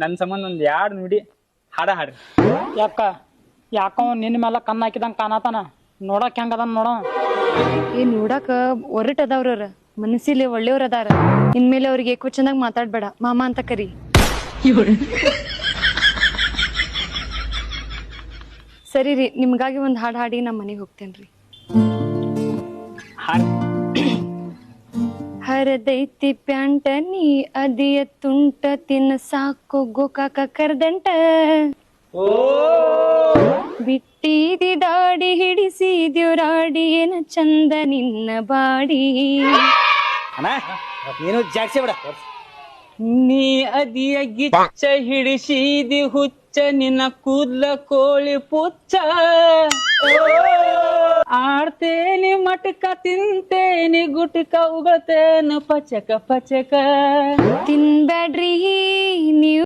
ನನ್ನ ಸಂಬಂಧ ಒಂದ್ 2 ನುಡಿ ಹಾಡ್ರಿ. ಯಾಕೋ ನಿನ್ನ ಮೇಲೆ ಕಣ್ಣು ಹಾಕಿದಂಗ ಕಾಣತಾನ. ನೋಡಕ್ ಹೆಂಗದ ನೋಡ. ನೋಡಾಕ ಒರಟ್ ಅದಾವ್ರ, ಮನಸ್ಸಿಲಿ ಒಳ್ಳೆಯವ್ರ ಅದಾರ. ಇನ್ಮೇಲೆ ಅವ್ರಿಗೆ ಏಕೋ ಚಂದಾಗ ಮಾತಾಡ್ಬೇಡ, ಮಾಮ ಅಂತ ಕರಿ. ಸರಿ ರೀ, ನಿಮ್ಗಾಗಿ ಒಂದ್ ಹಾಡ್ ಹಾಡಿ ನಮ್ ಮನೆಗೆ ಹೋಗ್ತೇನ್ರಿ. ಹರದೈತಿ ಪ್ಯಾಂಟ ನೀ ಅದಿಯ ತುಂಟ ತಿನ್ನ ಸಾಕು ಗೋಕಾಕ ಕರ್ದಂಟ. ಬಿಟ್ಟಿದಿ ದಾಡಿ ಹಿಡಿಸಿದ್ಯೋರಾಡಿ ಏನ ಚಂದ ನಿನ್ನ ಬಾಡಿ. ಏನು ಜಾಡ್ಸಿ ಬಿಡ. ನೀ ಅದಿಯ ಗಿಚ್ಚ ಹಿಡಿಸಿದಿ ಹುಚ್ಚ ನಿನ್ನ ಕೂದ್ಲ ಕೋಳಿ ಪುಚ್ಚ. ಆಡ್ತೇನಿ ಮಟಕ ತಿಂತೇನಿ ಗುಟಕ ಉಗಳ್ತೇನ ಪಚಕ ಪಚಕ. ತಿನ್ಬ್ಯಾಡ್ರಿ ನೀವು